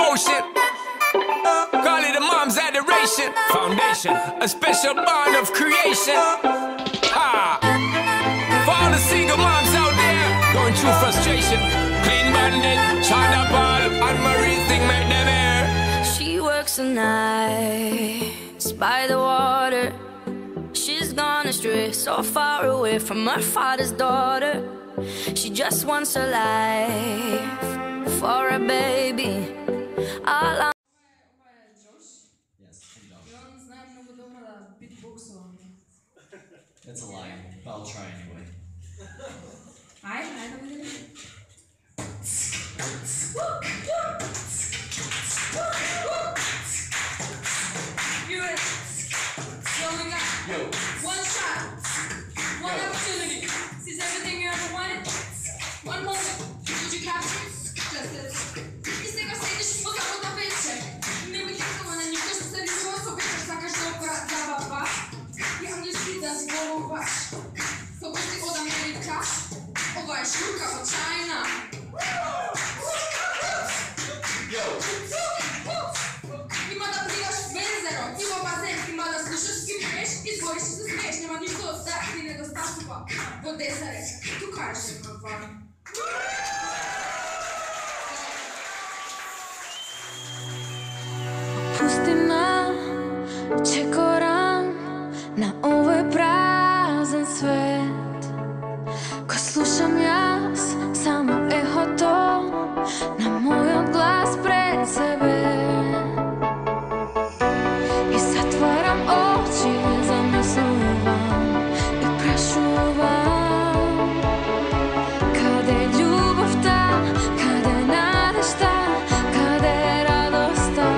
devotion. Call it a mom's adoration. Foundation, a special bond of creation. Ha! For all the single moms out there going through frustration. Clean Bandit, China Ball, and Marie thing make them air. She works the nights by the water. She's gone astray, so far away from her father's daughter. She just wants a life for a baby. All I That's a lie, but I'll try anyway. Yo. One shot, one opportunity. Seize everything you ever wanted. One moment, did you capture it? Just this. Из negociei deixa eu botar outra vez. Meu me tem uma nem que você diz eu sou bem saca show para desabafar. E a minha vida se louvar. Sou bem da América. Ou vai chuca ou China. И мада пријаш вензеро, ти во базен, ти мада слушаш и пиеш, избориш се смееш, нема ништо од страх ти не достапува. Во десаре, ту кажеш на ван. pustina čekoram na ovaj prazan svet. Ko slušam jaz, samo eho to na moj odglas pred sebe. I zatvaram oči, zamislujem i prešuvam. Kada je ljubav ta, kada je nada šta, kada je radost ta.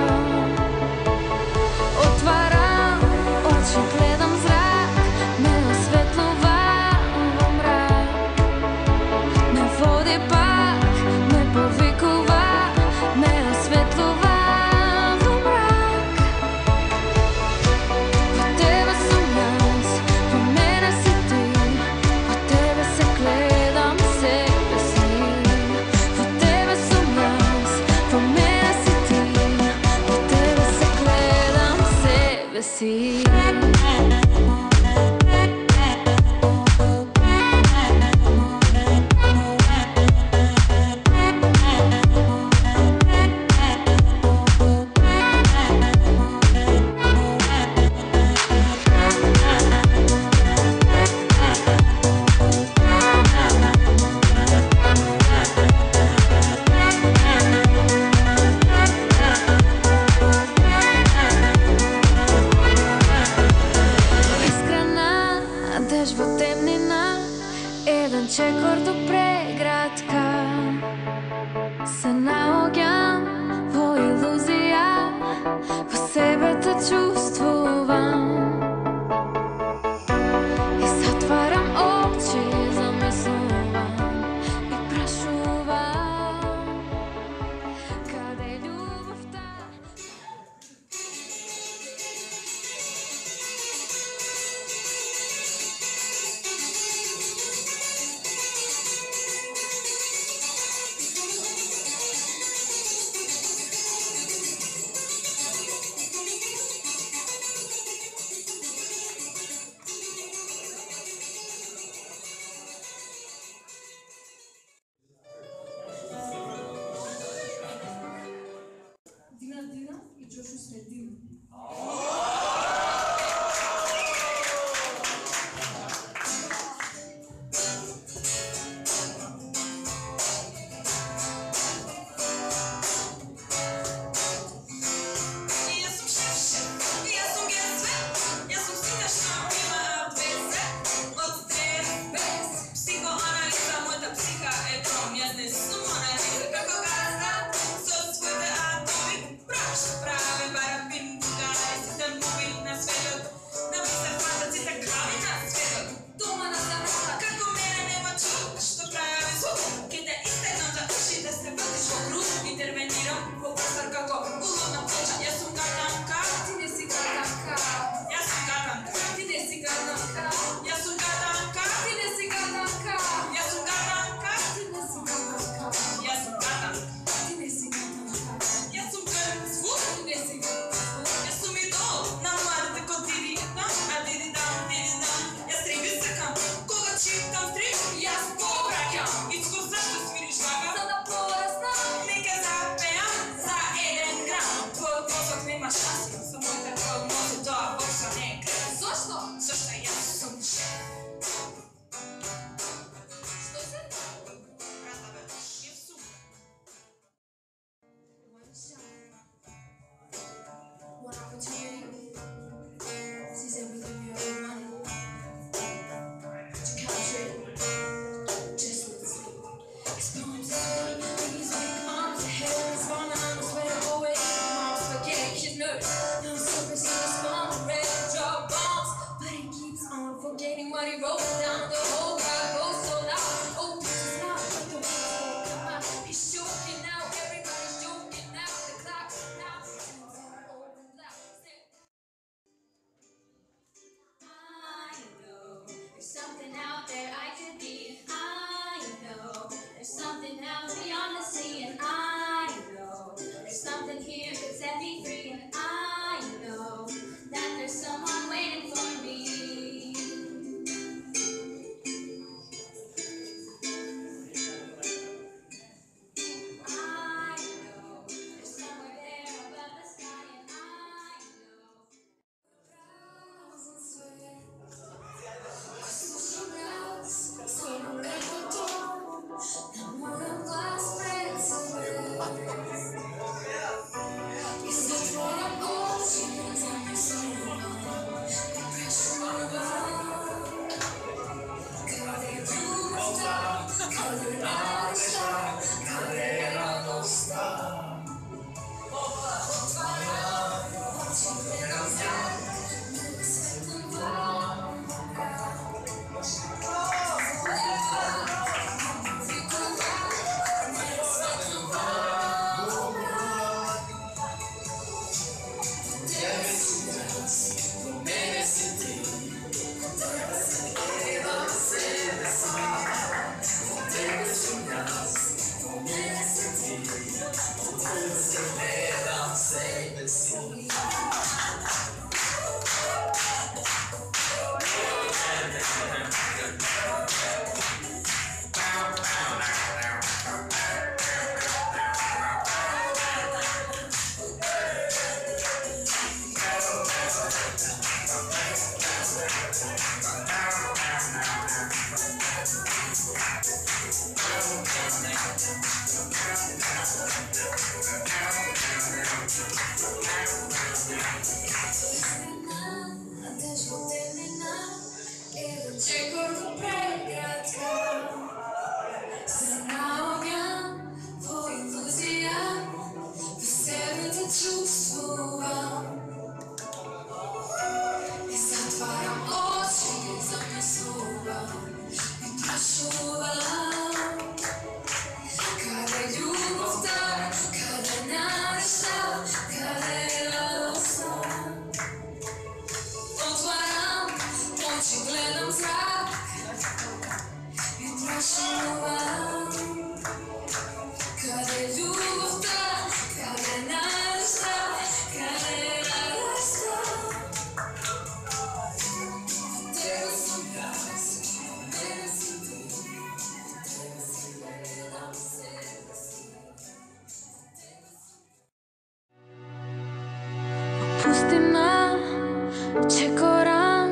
Čekoram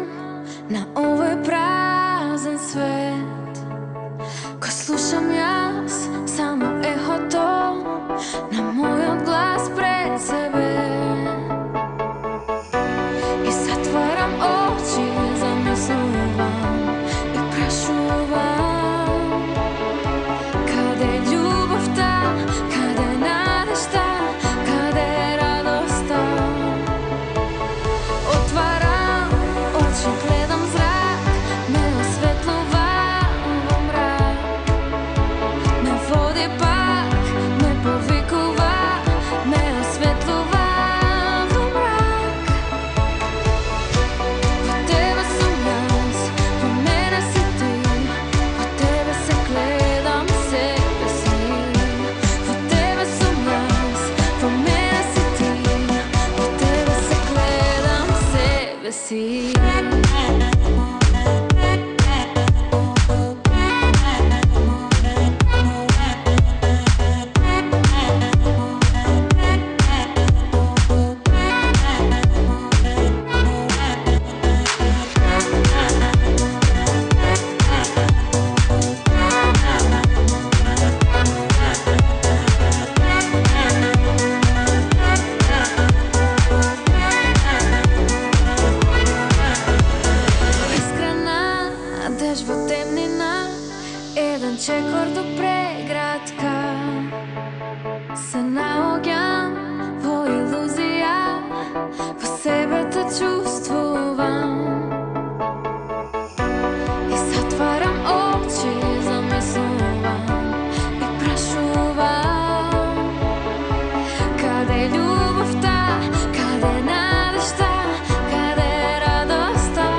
na ovaj prazan svet. Ko slušam jaz, samo eho to na moj odglas pred sebe. I zatvaram oči, zamislujem i prašujem. Kada je ljubav ta, kada je nada šta, kada je radost ta. Otvaram oči, gledam zrak, me osvetljava u mrak. Me vodi pak, me povikuva, me osvetljava u mrak. Kod tebe sam jaz, kod mene si ti, kod tebe se gledam, sebe si. Kod tebe sam jaz, kod mene si ti, kod tebe se gledam, sebe si. Dežba temnina, jedan čekor do pregradka. Se naognjam po iluzija, po sebe te čustvujem. I zatvaram oči, zamislujem i prašujem. Kada je ljubav ta, kada je nada šta, kada je radost ta.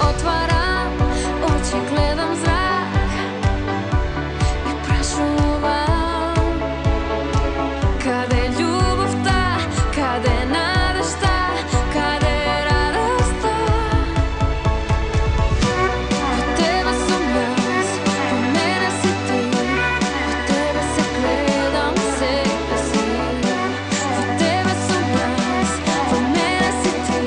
Otvaram oči, gledam zrak i prašujem. Kada je ljubav ta, kada je nada šta, kada je radost ta. Kod tebe sam jaz, kod mene si ti, kod tebe se gledam, sebe si. Kod tebe sam jaz, kod mene si ti,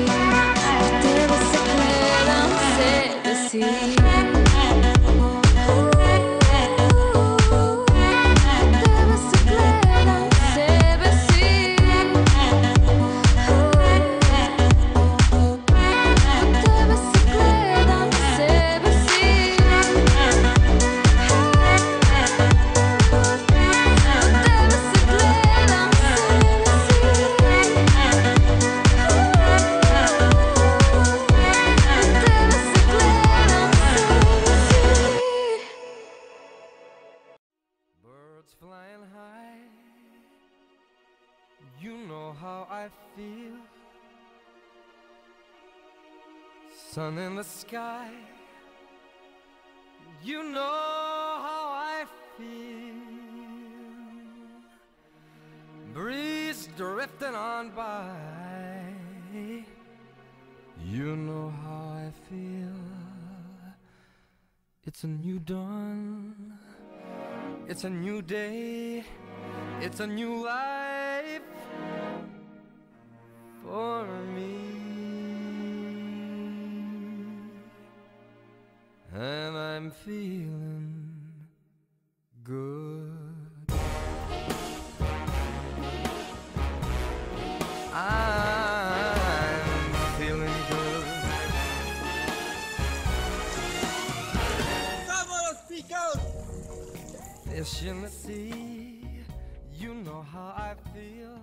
kod tebe se gledam, sebe si. Birds flying high, you know how I feel. Sun in the sky, you know how I feel. Breeze drifting on by, you know how I feel. It's a new dawn, it's a new day, it's a new life for me. And I'm feeling good. I'm feeling good. ¡Vámonos, picos! Fish in the sea, you know how I feel.